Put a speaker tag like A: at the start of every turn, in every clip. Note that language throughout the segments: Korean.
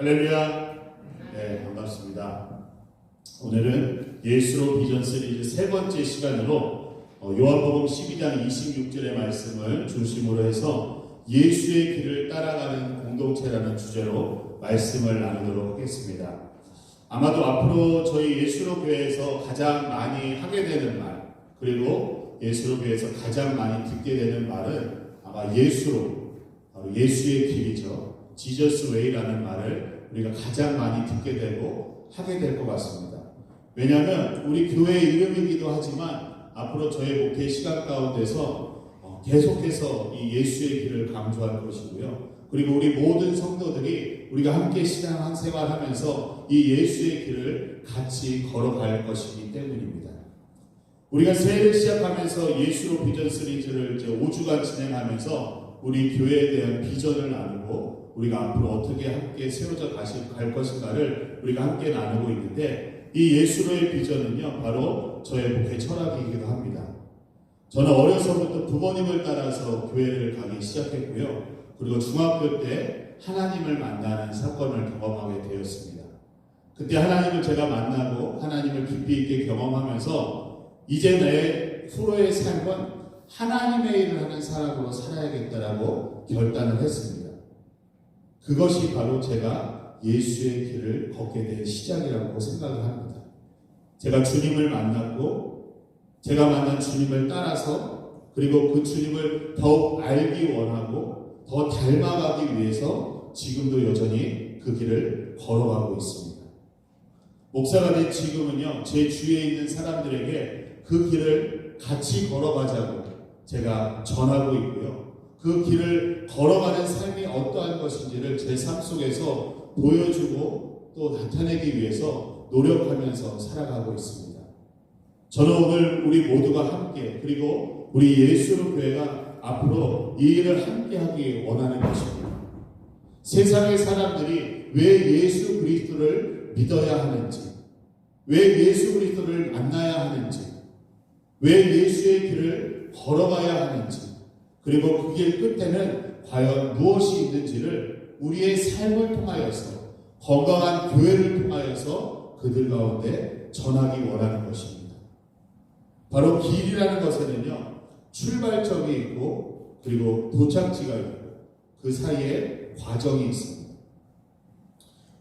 A: 할렐루야. 네, 반갑습니다. 오늘은 예수로 비전 시리즈 세 번째 시간으로 요한복음 12장 26절의 말씀을 중심으로 해서 예수의 길을 따라가는 공동체라는 주제로 말씀을 나누도록 하겠습니다. 아마도 앞으로 저희 예수로 교회에서 가장 많이 하게 되는 말, 그리고 예수로 교회에서 가장 많이 듣게 되는 말은 아마 바로 예수의 길이죠. 지저스 웨이라는 말을 우리가 가장 많이 듣게 되고 하게 될 것 같습니다. 왜냐하면 우리 교회의 이름이기도 하지만 앞으로 저의 목회 시간 가운데서 계속해서 이 예수의 길을 강조할 것이고요. 그리고 우리 모든 성도들이 우리가 함께 신앙생활 하면서 이 예수의 길을 같이 걸어갈 것이기 때문입니다. 우리가 새해를 시작하면서 예수로 비전 시리즈를 이제 5주간 진행하면서 우리 교회에 대한 비전을 나누고 우리가 앞으로 어떻게 함께 세워져 갈 것인가를 우리가 함께 나누고 있는데, 이 예수로의 비전은요 바로 저의 목회 철학이기도 합니다. 저는 어려서부터 부모님을 따라서 교회를 가기 시작했고요. 그리고 중학교 때 하나님을 만나는 사건을 경험하게 되었습니다. 그때 하나님을 제가 만나고 하나님을 깊이 있게 경험하면서 이제 내 후로의 삶은 하나님의 일을 하는 사람으로 살아야겠다라고 결단을 했습니다. 그것이 바로 제가 예수의 길을 걷게 된 시작이라고 생각을 합니다. 제가 주님을 만났고 제가 만난 주님을 따라서, 그리고 그 주님을 더욱 알기 원하고 더 닮아가기 위해서 지금도 여전히 그 길을 걸어가고 있습니다. 목사가 된 지금은요, 제 주위에 있는 사람들에게 그 길을 같이 걸어가자고 제가 전하고 있고요. 그 길을 걸어가는 삶이 어떠한 것인지를 제 삶 속에서 보여주고 또 나타내기 위해서 노력하면서 살아가고 있습니다. 저는 오늘 우리 모두가 함께, 그리고 우리 예수로 교회가 앞으로 이 일을 함께 하기 원하는 것입니다. 세상의 사람들이 왜 예수 그리스도를 믿어야 하는지, 왜 예수 그리스도를 만나야 하는지, 왜 예수의 길을 걸어가야 하는지, 그리고 그 길 끝에는 과연 무엇이 있는지를 우리의 삶을 통하여서, 건강한 교회를 통하여서 그들 가운데 전하기 원하는 것입니다. 바로 길이라는 것에는요, 출발점이 있고 그리고 도착지가 있고 그 사이에 과정이 있습니다.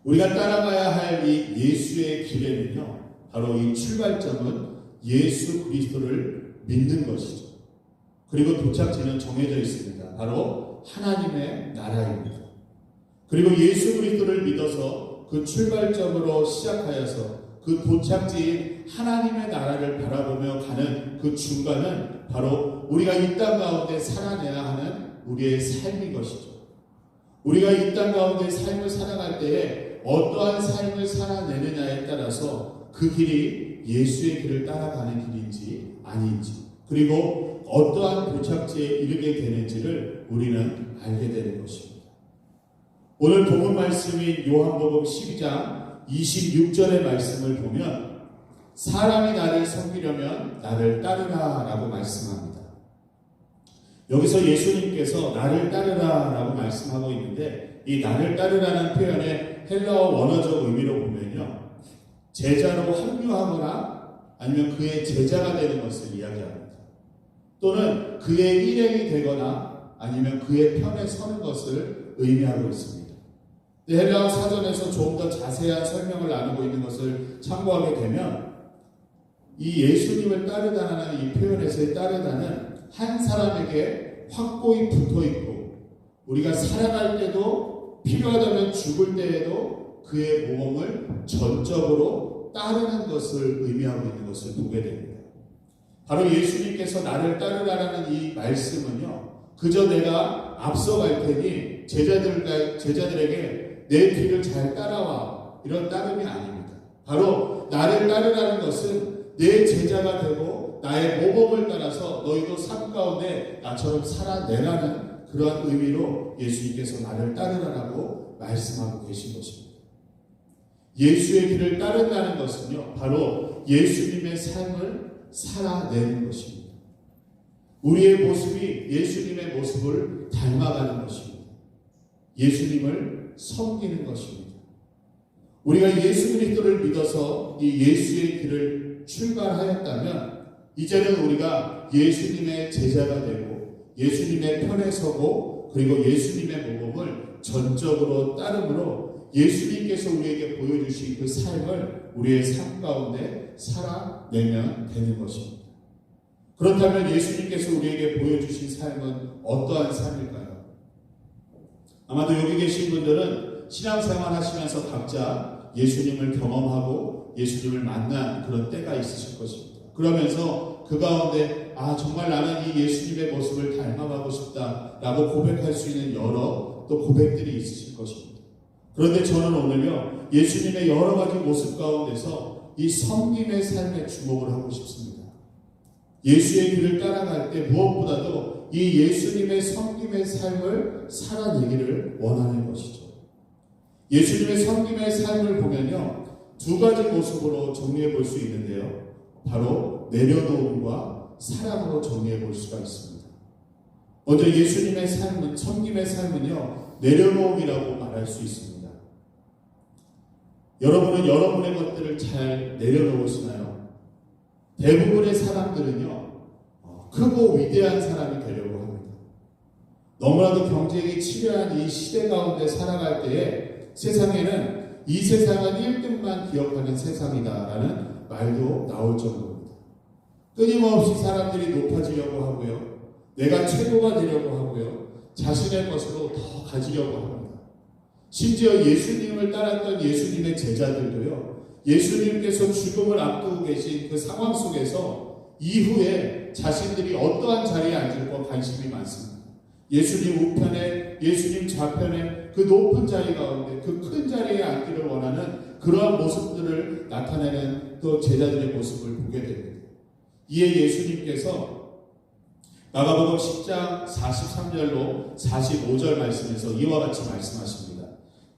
A: 우리가 따라가야 할 이 예수의 길에는요, 바로 이 출발점은 예수 그리스도를 믿는 것이죠. 그리고 도착지는 정해져 있습니다. 바로 하나님의 나라입니다. 그리고 예수 그리스도를 믿어서 그 출발점으로 시작하여서 그 도착지인 하나님의 나라를 바라보며 가는 그 중간은 바로 우리가 이 땅 가운데 살아내야 하는 우리의 삶인 것이죠. 우리가 이 땅 가운데 삶을 살아갈 때에 어떠한 삶을 살아내느냐에 따라서 그 길이 예수의 길을 따라가는 길인지 아닌지, 그리고 어떠한 도착지에 이르게 되는지를 우리는 알게 되는 것입니다. 오늘 본문 말씀인 요한복음 12장 26절의 말씀을 보면 사람이 나를 섬기려면 나를 따르라 라고 말씀합니다. 여기서 예수님께서 나를 따르라 라고 말씀하고 있는데, 이 나를 따르라는 표현의 헬라어 원어적 의미로 보면요, 제자로 합류하거나 아니면 그의 제자가 되는 것을 이야기합니다. 또는 그의 일행이 되거나 아니면 그의 편에 서는 것을 의미하고 있습니다. 헬라어 사전에서 조금 더 자세한 설명을 나누고 있는 것을 참고하게 되면, 이 예수님을 따르다는 이 표현에서의 따르다는 한 사람에게 확고히 붙어 있고, 우리가 살아갈 때도 필요하다면 죽을 때에도 그의 모험을 전적으로 따르는 것을 의미하고 있는 것을 보게 됩니다. 바로 예수님께서 나를 따르라는 이 말씀은요, 그저 내가 앞서갈 테니 제자들에게 내 뒤를 잘 따라와, 이런 따름이 아닙니다. 바로 나를 따르라는 것은 내 제자가 되고 나의 모범을 따라서 너희도 삶 가운데 나처럼 살아내라는 그러한 의미로 예수님께서 나를 따르라고 말씀하고 계신 것입니다. 예수의 길을 따른다는 것은요, 바로 예수님의 삶을 살아내는 것입니다. 우리의 모습이 예수님의 모습을 닮아가는 것입니다. 예수님을 섬기는 것입니다. 우리가 예수 그리스도를 믿어서 이 예수의 길을 출발하였다면 이제는 우리가 예수님의 제자가 되고 예수님의 편에 서고 그리고 예수님의 모범을 전적으로 따름으로 예수님께서 우리에게 보여주신 그 삶을 우리의 삶 가운데 살아내면 되는 것입니다. 그렇다면 예수님께서 우리에게 보여주신 삶은 어떠한 삶일까요? 아마도 여기 계신 분들은 신앙생활 하시면서 각자 예수님을 경험하고 예수님을 만난 그런 때가 있으실 것입니다. 그러면서 그 가운데 정말 나는 이 예수님의 모습을 닮아가고 싶다라고 고백할 수 있는 여러 또 고백들이 있으실 것입니다. 그런데 저는 오늘요 예수님의 여러 가지 모습 가운데서 이 섬김의 삶에 주목을 하고 싶습니다. 예수의 길을 따라갈 때 무엇보다도 이 예수님의 섬김의 삶을 살아내기를 원하는 것이죠. 예수님의 섬김의 삶을 보면요 두 가지 모습으로 정리해 볼 수 있는데요. 바로 내려놓음과 사랑으로 정리해 볼 수가 있습니다. 먼저 예수님의 삶은 섬김의 삶은요 내려놓음이라고 말할 수 있습니다. 여러분은 여러분의 것들을 잘 내려놓으시나요? 대부분의 사람들은요 크고 위대한 사람이 되려고 합니다. 너무나도 경쟁이 치열한 이 시대 가운데 살아갈 때에 세상에는 이 세상은 1등만 기억하는 세상이다라는 말도 나올 정도입니다. 끊임없이 사람들이 높아지려고 하고요. 내가 최고가 되려고 하고요. 자신의 것으로 더 가지려고 합니다. 심지어 예수님을 따랐던 예수님의 제자들도요. 예수님께서 죽음을 앞두고 계신 그 상황 속에서 이후에 자신들이 어떠한 자리에 앉을까 관심이 많습니다. 예수님 우편에, 예수님 좌편에 그 높은 자리 가운데 그 큰 자리에 앉기를 원하는 그러한 모습들을 나타내는 또 제자들의 모습을 보게 됩니다. 이에 예수님께서 마가복음 10장 43절로 45절 말씀에서 이와 같이 말씀하십니다.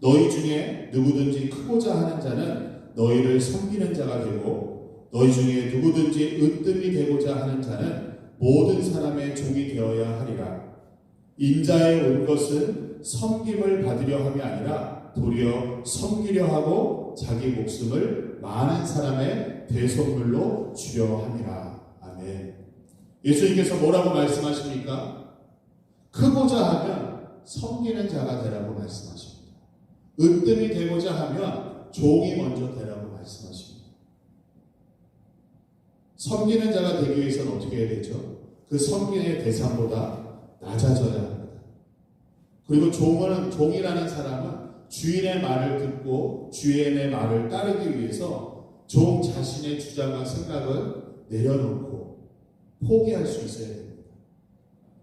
A: 너희 중에 누구든지 크고자 하는 자는 너희를 섬기는 자가 되고 너희 중에 누구든지 으뜸이 되고자 하는 자는 모든 사람의 종이 되어야 하리라. 인자에 온 것은 섬김을 받으려 함이 아니라 도리어 섬기려 하고 자기 목숨을 많은 사람의 대속물로 주려 함이라. 아멘. 예수님께서 뭐라고 말씀하십니까? 크고자 하면 섬기는 자가 되라고 말씀하십니다. 으뜸이 되고자 하면 종이 먼저 되라고 말씀하십니다. 섬기는 자가 되기 위해서는 어떻게 해야 되죠? 그 섬기의 대상보다 낮아져야 합니다. 그리고 종이라는 사람은 주인의 말을 듣고 주인의 말을 따르기 위해서 종 자신의 주장과 생각을 내려놓고 포기할 수 있어야 됩니다.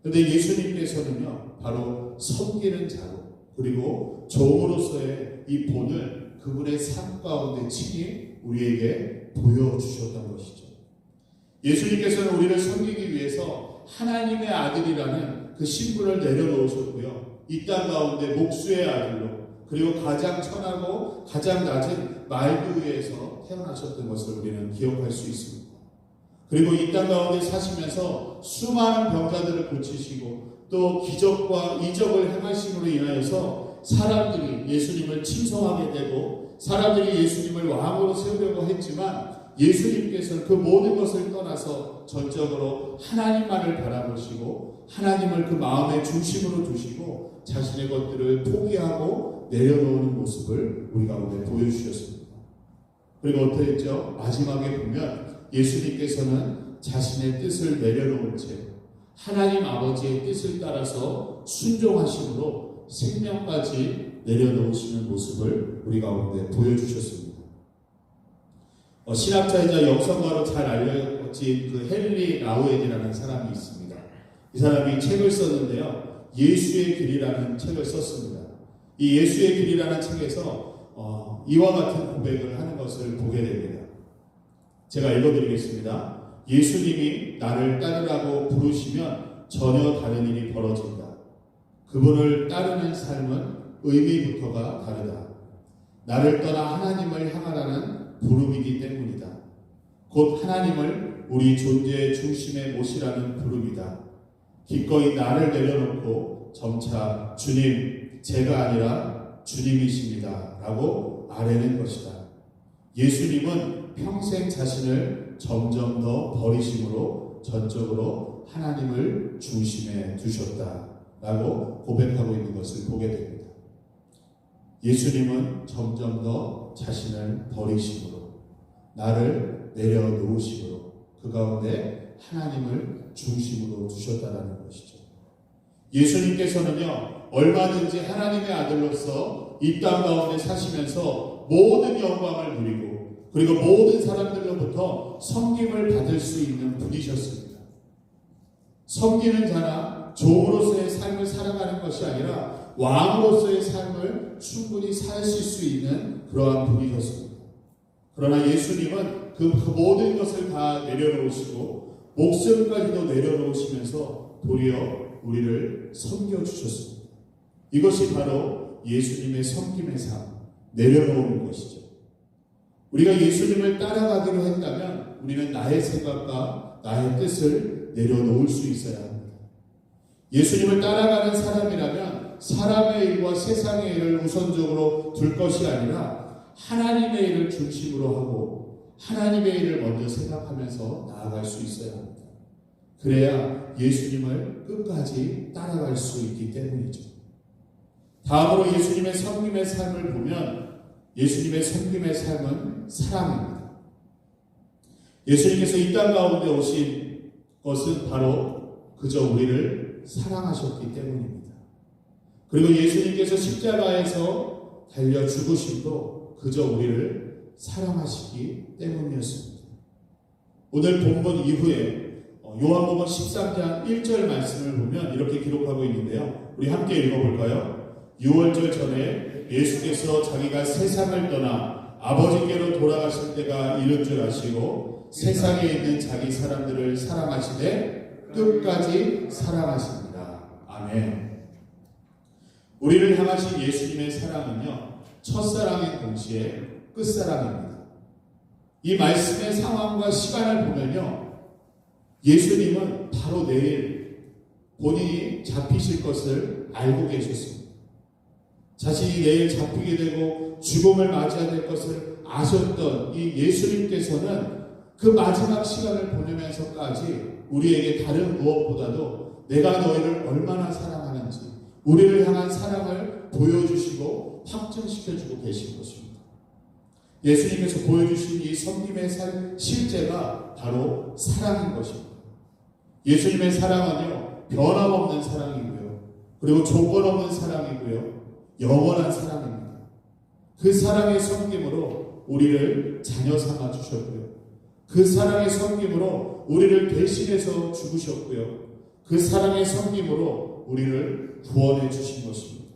A: 그런데 예수님께서는요 바로 섬기는 자로 그리고 종으로서의 이 본을 그분의 삶 가운데 친히 우리에게 보여주셨던 것이죠. 예수님께서는 우리를 섬기기 위해서 하나님의 아들이라는 그 신분을 내려놓으셨고요. 이 땅 가운데 목수의 아들로 그리고 가장 천하고 가장 낮은 말구 위에서 태어나셨던 것을 우리는 기억할 수 있습니다. 그리고 이 땅 가운데 사시면서 수많은 병자들을 고치시고 또 기적과 이적을 행하심으로 인하여서 사람들이 예수님을 칭송하게 되고 사람들이 예수님을 왕으로 세우려고 했지만 예수님께서는 그 모든 것을 떠나서 전적으로 하나님만을 바라보시고 하나님을 그 마음의 중심으로 두시고 자신의 것들을 포기하고 내려놓는 모습을 우리 가운데 보여주셨습니다. 그리고 어떻게 했죠? 마지막에 보면 예수님께서는 자신의 뜻을 내려놓은 채 하나님 아버지의 뜻을 따라서 순종하심으로 생명까지 내려놓으시는 모습을 우리 가운데 보여주셨습니다. 신학자이자 역성가로 잘 알려진 그 헨리 라우엔이라는 사람이 있습니다. 이 사람이 책을 썼는데요. 예수의 길이라는 책을 썼습니다. 이 예수의 길이라는 책에서 이와 같은 고백을 하는 것을 보게 됩니다. 제가 읽어드리겠습니다. 예수님이 나를 따르라고 부르시면 전혀 다른 일이 벌어진다. 그분을 따르는 삶은 의미부터가 다르다. 나를 떠나 하나님을 향하라는 부름이기 때문이다. 곧 하나님을 우리 존재의 중심에 모시라는 부름이다. 기꺼이 나를 내려놓고 점차 주님 제가 아니라 주님이십니다 라고 아뢰는 것이다. 예수님은 평생 자신을 점점 더 버리심으로 전적으로 하나님을 중심에 두셨다 라고 고백하고 있는 것을 보게 됩니다. 예수님은 점점 더 자신을 버리심으로, 나를 내려놓으심으로 그 가운데 하나님을 중심으로 두셨다라는 것이죠. 예수님께서는요, 얼마든지 하나님의 아들로서 이 땅 가운데 사시면서 모든 영광을 누리고 그리고 모든 사람들로부터 섬김을 받을 수 있는 분이셨습니다. 섬기는 자나 종으로서의 삶을 살아가는 것이 아니라 왕으로서의 삶을 충분히 사실 수 있는 그러한 분이셨습니다. 그러나 예수님은 그 모든 것을 다 내려놓으시고 목숨까지도 내려놓으시면서 도리어 우리를 섬겨주셨습니다. 이것이 바로 예수님의 섬김의 삶, 내려놓는 것이죠. 우리가 예수님을 따라가기로 했다면 우리는 나의 생각과 나의 뜻을 내려놓을 수 있어야 합니다. 예수님을 따라가는 사람이라면 사람의 일과 세상의 일을 우선적으로 둘 것이 아니라 하나님의 일을 중심으로 하고 하나님의 일을 먼저 생각하면서 나아갈 수 있어야 합니다. 그래야 예수님을 끝까지 따라갈 수 있기 때문이죠. 다음으로 예수님의 섬김의 삶을 보면 예수님의 섬김의 삶은 사랑입니다. 예수님께서 이 땅 가운데 오신 것은 바로 그저 우리를 사랑하셨기 때문입니다. 그리고 예수님께서 십자가에서 달려 죽으심도 그저 우리를 사랑하시기 때문이었습니다. 오늘 본문 이후에 요한복음 13장 1절 말씀을 보면 이렇게 기록하고 있는데요. 우리 함께 읽어볼까요? 6월절 전에 예수께서 자기가 세상을 떠나 아버지께로 돌아가실 때가 이른 줄 아시고 세상에 있는 자기 사람들을 사랑하시되 끝까지 사랑하십니다. 아멘. 우리를 향하신 예수님의 사랑은요, 첫사랑인 동시에 끝사랑입니다. 이 말씀의 상황과 시간을 보면요, 예수님은 바로 내일 본인이 잡히실 것을 알고 계셨습니다. 자신이 내일 잡히게 되고 죽음을 맞이해야 될 것을 아셨던 이 예수님께서는 그 마지막 시간을 보내면서까지 우리에게 다른 무엇보다도 내가 너희를 얼마나 사랑하는지 우리를 향한 사랑을 보여주시고 확증시켜주고 계신 것입니다. 예수님께서 보여주신 이 섬김의 실제가 바로 사랑인 것입니다. 예수님의 사랑은요, 변함없는 사랑이고요, 그리고 조건 없는 사랑이고요, 영원한 사랑입니다. 그 사랑의 섬김으로 우리를 자녀 삼아 주셨고요, 그 사랑의 섬김으로 우리를 대신해서 죽으셨고요, 그 사랑의 섬김으로 우리를 구원해 주신 것입니다.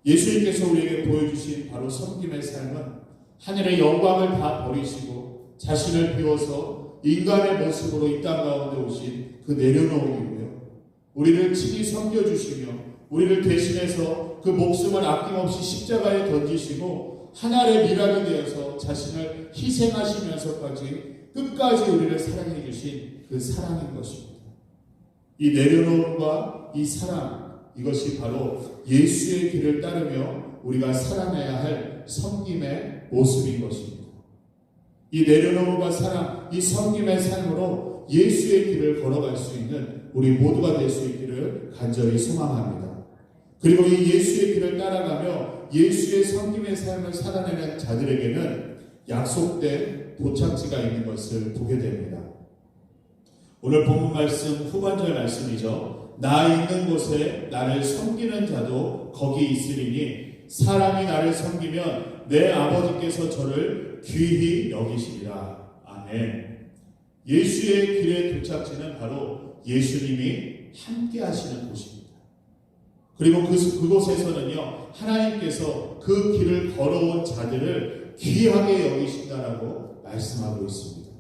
A: 예수님께서 우리에게 보여주신 바로 섬김의 삶은 하늘의 영광을 다 버리시고 자신을 비워서 인간의 모습으로 이 땅 가운데 오신 그 내려놓음이고요, 우리를 친히 섬겨주시며 우리를 대신해서 그 목숨을 아낌없이 십자가에 던지시고 하늘의 미랄이 되어서 자신을 희생하시면서까지 끝까지 우리를 사랑해 주신 그 사랑인 것입니다. 이 내려놓음과 이 사랑, 이것이 바로 예수의 길을 따르며 우리가 살아내야 할 섬김의 모습인 것입니다. 이 내려놓음과 사랑, 이 섬김의 삶으로 예수의 길을 걸어갈 수 있는 우리 모두가 될 수 있기를 간절히 소망합니다. 그리고 이 예수의 길을 따라가며 예수의 섬김의 삶을 살아내는 자들에게는 약속된 도착지가 있는 것을 보게 됩니다. 오늘 본문 말씀 후반절 말씀이죠. 나 있는 곳에 나를 섬기는 자도 거기 있으리니 사람이 나를 섬기면 내 아버지께서 저를 귀히 여기시리라. 아멘. 예수의 길의 도착지는 바로 예수님이 함께 하시는 곳입니다. 그리고 그곳에서는요, 하나님께서 그 길을 걸어온 자들을 귀하게 여기신다라고 말씀하고 있습니다.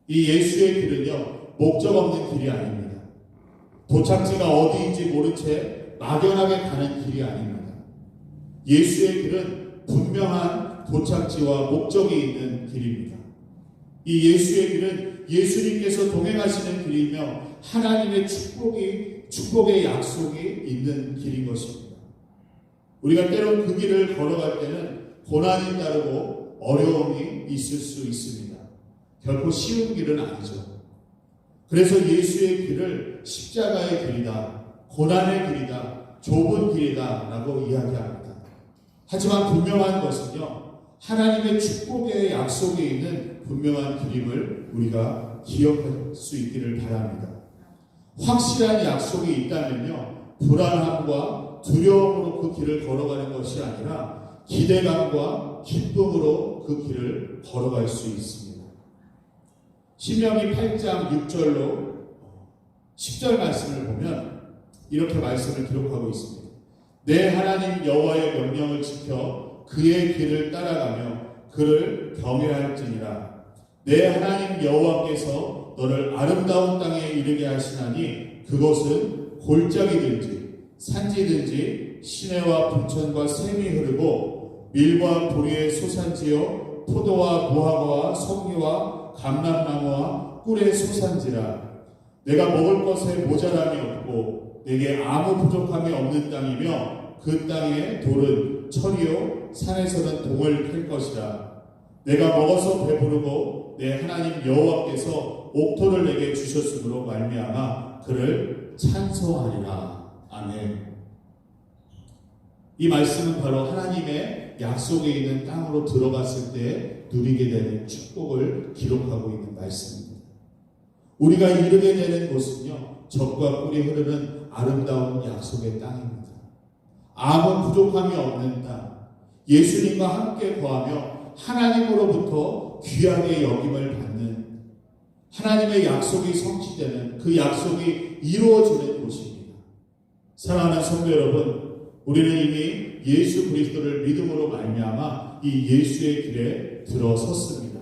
A: 이 예수의 길은요, 목적 없는 길이 아닙니다. 도착지가 어디인지 모른 채 막연하게 가는 길이 아닙니다. 예수의 길은 분명한 도착지와 목적이 있는 길입니다. 이 예수의 길은 예수님께서 동행하시는 길이며 하나님의 축복의 약속이 있는 길인 것입니다. 우리가 때론 그 길을 걸어갈 때는 고난이 따르고 어려움이 있을 수 있습니다. 결코 쉬운 길은 아니죠. 그래서 예수의 길을 십자가의 길이다, 고난의 길이다, 좁은 길이다 라고 이야기합니다. 하지만 분명한 것은요, 하나님의 축복의 약속에 있는 분명한 길임을 우리가 기억할 수 있기를 바랍니다. 확실한 약속이 있다면요, 불안함과 두려움으로 그 길을 걸어가는 것이 아니라 기대감과 기쁨으로 그 길을 걸어갈 수 있습니다. 신명기 8장 6절로 10절 말씀을 보면 이렇게 말씀을 기록하고 있습니다. 내 하나님 여호와의 명령을 지켜 그의 길을 따라가며 그를 경외할지니라. 내 하나님 여호와께서 너를 아름다운 땅에 이르게 하시나니 그곳은 골짜기든지 산지든지 시내와 분천과 샘이 흐르고 밀과 보리의 소산지요 포도와 무화과와 송이와 감람나무와 꿀의 소산지라. 내가 먹을 것에 모자람이 없고 내게 아무 부족함이 없는 땅이며 그 땅의 돌은 철이요 산에서는 동을 캘 것이라. 내가 먹어서 배부르고 내 하나님 여호와께서 옥토를 내게 주셨으므로 말미암아 그를 찬송하리라. 아멘. 이 말씀은 바로 하나님의 약속에 있는 땅으로 들어갔을 때 누리게 되는 축복을 기록하고 있는 말씀입니다. 우리가 이르게 되는 곳은요, 젖과 꿀이 흐르는 아름다운 약속의 땅입니다. 아무 부족함이 없는 땅, 예수님과 함께 거하며 하나님으로부터 귀하게 여김을 받는, 하나님의 약속이 성취되는, 그 약속이 이루어지는 곳입니다. 사랑하는 성도 여러분, 우리는 이미 예수 그리스도를 믿음으로 말미암아 이 예수의 길에 들어섰습니다.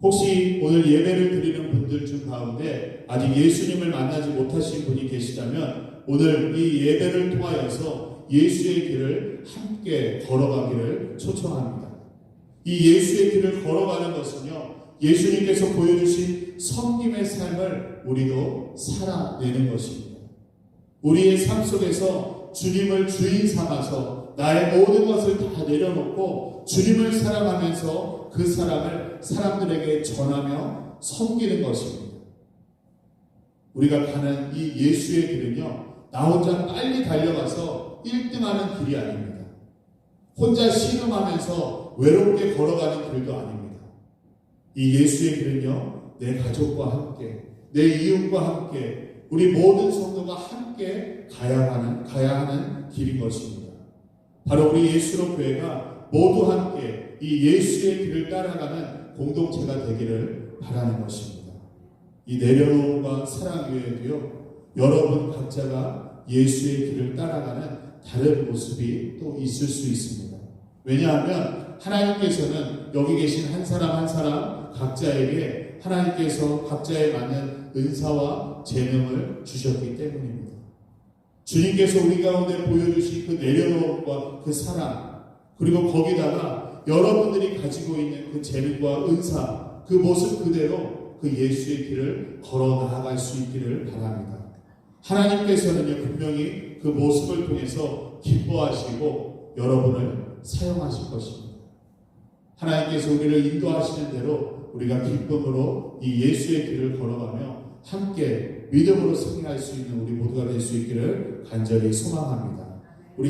A: 혹시 오늘 예배를 드리는 분들 중 가운데 아직 예수님을 만나지 못하신 분이 계시다면 오늘 이 예배를 통하여서 예수의 길을 함께 걸어가기를 초청합니다. 이 예수의 길을 걸어가는 것은요, 예수님께서 보여주신 섬김의 삶을 우리도 살아내는 것입니다. 우리의 삶 속에서 주님을 주인 삼아서 나의 모든 것을 다 내려놓고 주님을 사랑하면서 그 사랑을 사람들에게 전하며 섬기는 것입니다. 우리가 가는 이 예수의 길은요, 나 혼자 빨리 달려가서 1등하는 길이 아닙니다. 혼자 신음하면서 외롭게 걸어가는 길도 아닙니다. 이 예수의 길은요, 내 가족과 함께, 내 이웃과 함께, 우리 모든 성도가 함께 가야 하는 길인 것입니다. 바로 우리 예수로 교회가 모두 함께 이 예수의 길을 따라가는 공동체가 되기를 바라는 것입니다. 이 내려놓음과 사랑 외에도요, 여러분 각자가 예수의 길을 따라가는 다른 모습이 또 있을 수 있습니다. 왜냐하면 하나님께서는 여기 계신 한 사람 한 사람 각자에게 하나님께서 각자에 맞는 은사와 재능을 주셨기 때문입니다. 주님께서 우리 가운데 보여주신 그 내려놓음과 그 사랑, 그리고 거기다가 여러분들이 가지고 있는 그 재능과 은사, 그 모습 그대로 그 예수의 길을 걸어 나아갈 수 있기를 바랍니다. 하나님께서는요, 분명히 그 모습을 통해서 기뻐하시고 여러분을 사용하실 것입니다. 하나님께서 우리를 인도하시는 대로 우리가 기쁨으로 이 예수의 길을 걸어가며 함께 믿음으로 승리할 수 있는 우리 모두가 될 수 있기를 간절히 소망합니다.